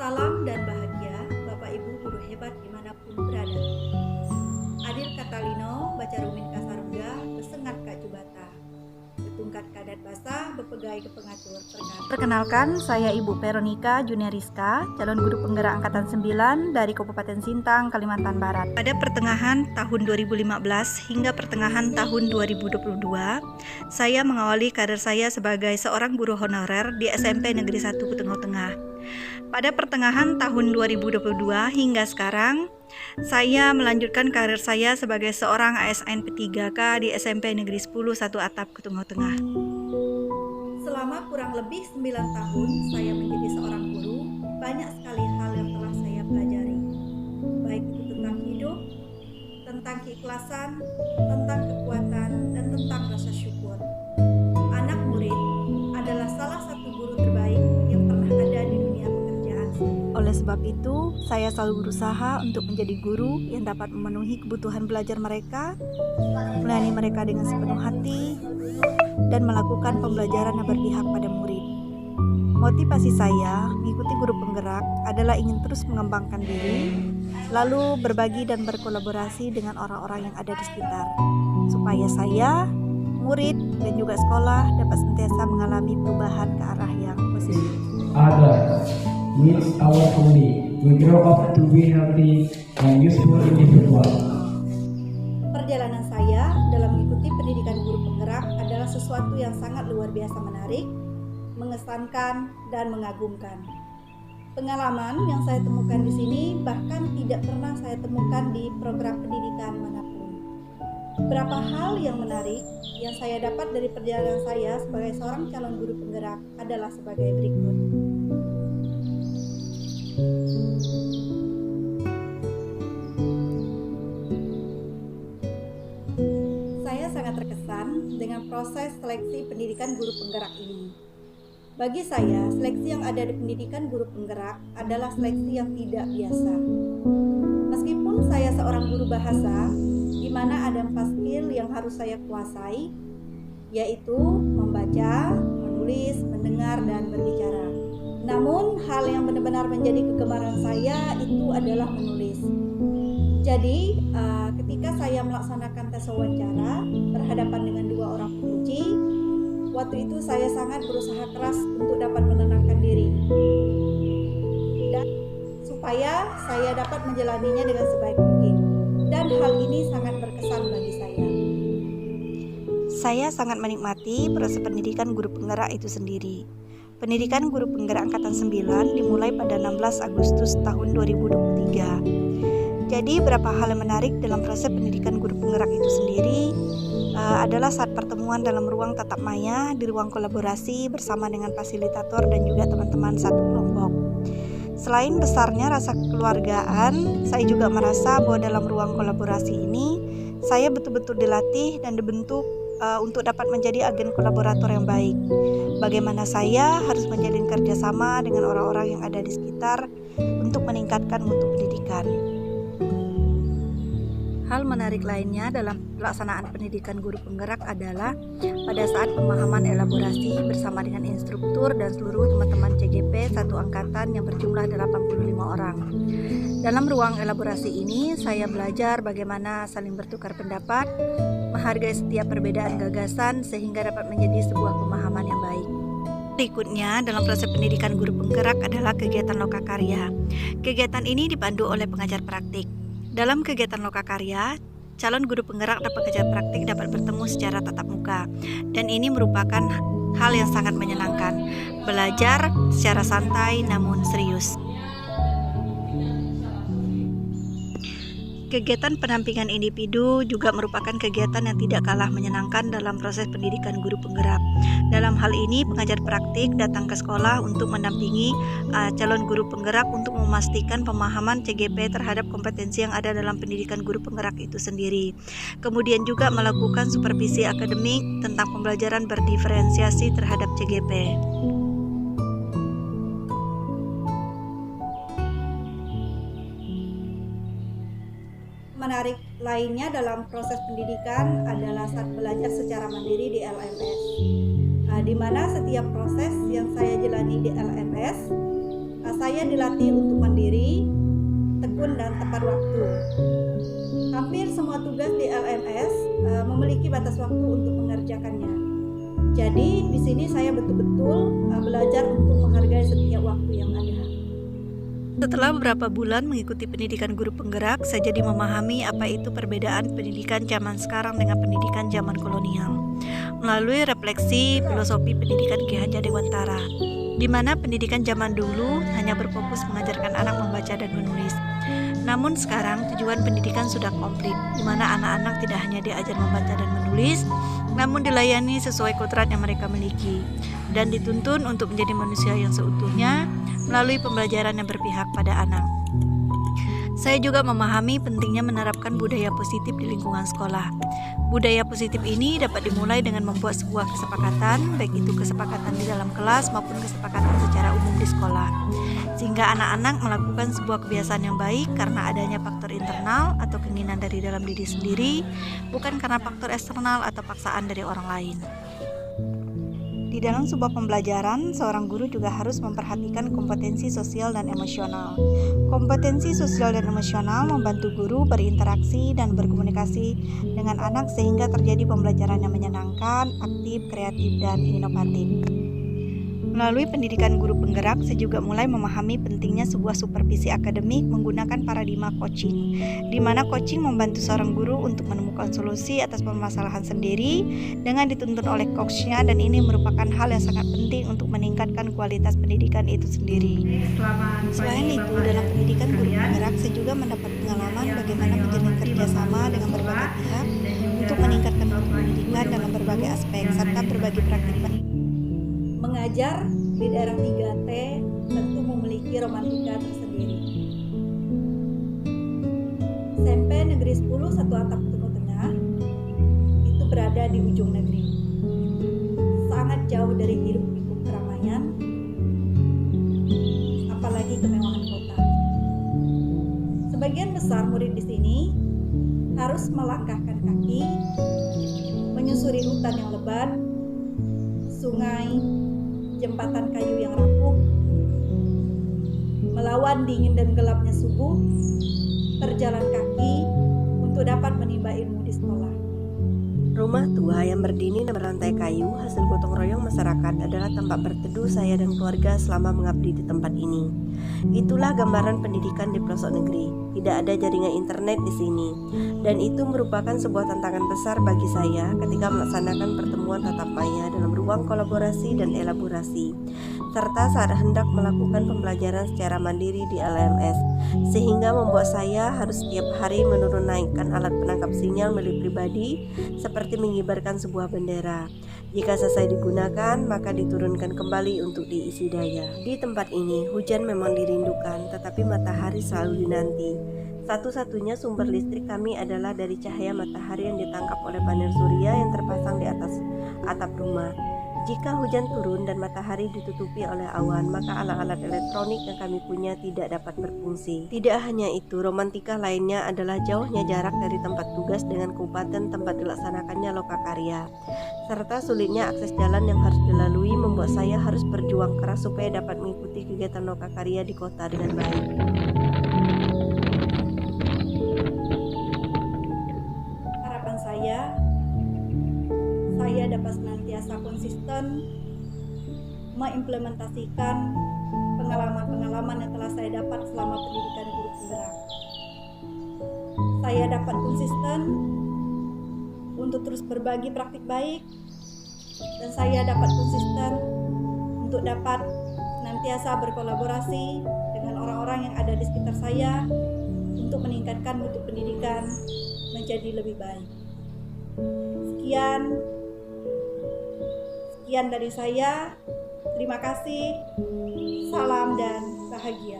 Salam dan bahagia Bapak Ibu guru hebat dimanapun berada. Adir Katalino, baca rumin kasarungga, besengat Kak Jubata. Betungkat kadat basah, bepegai ke pengatur perkara. Perkenalkan, saya Ibu Veronica Juniariska, calon guru penggerak angkatan 9 dari Kabupaten Sintang, Kalimantan Barat. Pada pertengahan tahun 2015 hingga pertengahan tahun 2022, saya mengawali karir saya sebagai seorang guru honorer di SMP Negeri 1 Kutengau Tengah. Pada pertengahan tahun 2022 hingga sekarang, saya melanjutkan karir saya sebagai seorang ASN P3K di SMP Negeri 10 1 Atap Kutengau Tengah. Selama kurang lebih 9 tahun saya menjadi seorang guru, banyak sekali hal yang telah saya pelajari. Baik itu tentang hidup, tentang keikhlasan, tentang kekuatan, dan tentang rasa syukur. Anak murid adalah salah satu guru terbaik yang pernah ada di dunia pekerjaan saya. Oleh sebab itu, saya selalu berusaha untuk menjadi guru yang dapat memenuhi kebutuhan belajar mereka, melayani mereka dengan sepenuh hati, dan melakukan pembelajaran yang berpihak pada murid. Motivasi saya mengikuti guru penggerak adalah ingin terus mengembangkan diri, lalu berbagi dan berkolaborasi dengan orang-orang yang ada di sekitar, supaya saya, murid, dan juga sekolah dapat senantiasa mengalami perubahan ke arah yang positif. Others means our family. We grow up to be healthy and useful individuals. Perjalanan saya dalam mengikuti pendidikan guru penggerak adalah sesuatu yang sangat luar biasa menarik, mengesankan, dan mengagumkan. Pengalaman yang saya temukan di sini bahkan tidak pernah saya temukan di program pendidikan manapun. Beberapa hal yang menarik yang saya dapat dari perjalanan saya sebagai seorang calon guru penggerak adalah sebagai berikut. Saya sangat terkesan dengan proses seleksi pendidikan guru penggerak ini. Bagi saya, seleksi yang ada di pendidikan guru penggerak adalah seleksi yang tidak biasa. Meskipun saya seorang guru bahasa, di mana ada 4 skill yang harus saya kuasai, yaitu membaca, menulis, mendengar, dan berbicara. Namun, hal yang benar-benar menjadi kegemaran saya itu adalah menulis. Jadi, ketika saya melaksanakan tes wawancara berhadapan dengan 2 orang penguji, waktu itu saya sangat berusaha keras untuk dapat menenangkan diri, dan supaya saya dapat menjalaninya dengan sebaik mungkin. Dan hal ini sangat berkesan bagi saya. Saya sangat menikmati proses pendidikan guru penggerak itu sendiri. Pendidikan guru penggerak angkatan 9 dimulai pada 16 Agustus tahun 2023. Jadi beberapa hal yang menarik dalam proses pendidikan guru penggerak itu sendiri adalah saat pertemuan dalam ruang tatap maya di ruang kolaborasi bersama dengan fasilitator dan juga teman-teman satu kelompok. Selain besarnya rasa kekeluargaan, saya juga merasa bahwa dalam ruang kolaborasi ini saya betul-betul dilatih dan dibentuk untuk dapat menjadi agen kolaborator yang baik. Bagaimana saya harus menjalin kerjasama dengan orang-orang yang ada di sekitar untuk meningkatkan mutu pendidikan. Hal menarik lainnya dalam pelaksanaan pendidikan guru penggerak adalah pada saat pemahaman elaborasi bersama dengan instruktur dan seluruh teman-teman CGP satu angkatan yang berjumlah 85 orang. Dalam ruang elaborasi ini, saya belajar bagaimana saling bertukar pendapat, menghargai setiap perbedaan gagasan sehingga dapat menjadi sebuah pemahaman yang baik. Berikutnya dalam proses pendidikan guru penggerak adalah kegiatan lokakarya. Kegiatan ini dipandu oleh pengajar praktik. Dalam kegiatan lokakarya, calon guru penggerak dan pengajar praktik dapat bertemu secara tatap muka, dan ini merupakan hal yang sangat menyenangkan. Belajar secara santai namun serius. Kegiatan pendampingan individu juga merupakan kegiatan yang tidak kalah menyenangkan dalam proses pendidikan guru penggerak. Dalam hal ini, pengajar praktik datang ke sekolah untuk mendampingi calon guru penggerak untuk memastikan pemahaman CGP terhadap kompetensi yang ada dalam pendidikan guru penggerak itu sendiri. Kemudian juga melakukan supervisi akademik tentang pembelajaran berdiferensiasi terhadap CGP. Menarik lainnya dalam proses pendidikan adalah saat belajar secara mandiri di LMS, di mana setiap proses yang saya jalani di LMS saya dilatih untuk mandiri, tekun dan tepat waktu. Hampir semua tugas di LMS memiliki batas waktu untuk mengerjakannya. Jadi di sini saya betul-betul belajar untuk menghargai setiap waktu yang ada. Setelah beberapa bulan mengikuti pendidikan guru penggerak, saya jadi memahami apa itu perbedaan pendidikan zaman sekarang dengan pendidikan zaman kolonial. Melalui refleksi filosofi pendidikan Ki Hajar Dewantara, di mana pendidikan zaman dulu hanya berfokus mengajarkan anak membaca dan menulis. Namun sekarang tujuan pendidikan sudah komplit, di mana anak-anak tidak hanya diajar membaca dan menulis, namun dilayani sesuai kodrat yang mereka miliki, dan dituntun untuk menjadi manusia yang seutuhnya melalui pembelajaran yang berpihak pada anak. Saya juga memahami pentingnya menerapkan budaya positif di lingkungan sekolah. Budaya positif ini dapat dimulai dengan membuat sebuah kesepakatan, baik itu kesepakatan di dalam kelas maupun kesepakatan secara umum di sekolah, sehingga anak-anak melakukan sebuah kebiasaan yang baik karena adanya faktor internal atau keinginan dari dalam diri sendiri, bukan karena faktor eksternal atau paksaan dari orang lain. Di dalam sebuah pembelajaran, seorang guru juga harus memperhatikan kompetensi sosial dan emosional. Kompetensi sosial dan emosional membantu guru berinteraksi dan berkomunikasi dengan anak sehingga terjadi pembelajaran yang menyenangkan, aktif, kreatif, dan inovatif. Melalui pendidikan guru penggerak, saya juga mulai memahami pentingnya sebuah supervisi akademik menggunakan paradigma coaching, di mana coaching membantu seorang guru untuk menemukan solusi atas permasalahan sendiri dengan dituntun oleh coachnya, dan ini merupakan hal yang sangat penting untuk meningkatkan kualitas pendidikan itu sendiri. Selain itu, dalam pendidikan guru penggerak, saya juga mendapat pengalaman bagaimana menjalin kerjasama dengan berbagai pihak untuk meningkatkan mutu pendidikan dalam berbagai aspek, serta berbagi praktik. Mengajar di daerah 3T tentu memiliki romantika tersendiri. SMP Negeri 10 Satu Atap Timur Tengah itu berada di ujung negeri, sangat jauh dari hiruk pikuk keramaian, apalagi kemewahan kota. Sebagian besar murid di sini harus melangkahkan kaki, menyusuri hutan yang lebat, sungai, jembatan kayu yang rapuh, melawan dingin dan gelapnya subuh, berjalan kaki untuk dapat menimba ilmu di sekolah. Rumah tua yang berdinding dan berantai kayu hasil gotong royong masyarakat adalah tempat berteduh saya dan keluarga selama mengabdi di tempat ini. Itulah gambaran pendidikan di pelosok negeri. Tidak ada jaringan internet di sini, dan itu merupakan sebuah tantangan besar bagi saya ketika melaksanakan pertemuan tatap maya dalam ruang kolaborasi dan elaborasi, serta saat hendak melakukan pembelajaran secara mandiri di LMS, sehingga membuat saya harus setiap hari menurun naikkan alat penangkap sinyal milik pribadi seperti mengibarkan sebuah bendera. Jika selesai digunakan, maka diturunkan kembali untuk diisi daya. Di tempat ini, hujan memang dirindukan, tetapi matahari selalu dinanti. Satu-satunya sumber listrik kami adalah dari cahaya matahari yang ditangkap oleh panel surya yang terpasang di atas atap rumah. Jika hujan turun dan matahari ditutupi oleh awan, maka alat-alat elektronik yang kami punya tidak dapat berfungsi. Tidak hanya itu, romantika lainnya adalah jauhnya jarak dari tempat tugas dengan kabupaten tempat dilaksanakannya lokakarya, serta sulitnya akses jalan yang harus dilalui membuat saya harus berjuang keras supaya dapat mengikuti kegiatan lokakarya di kota dengan baik. Harapan saya dapat senantiasa konsisten mengimplementasikan pengalaman-pengalaman yang telah saya dapat selama pendidikan guru penggerak. Saya dapat konsisten untuk terus berbagi praktik baik, dan saya dapat konsisten untuk dapat senantiasa berkolaborasi dengan orang-orang yang ada di sekitar saya untuk meningkatkan mutu pendidikan menjadi lebih baik. Sekian dari saya. Terima kasih. Salam dan bahagia.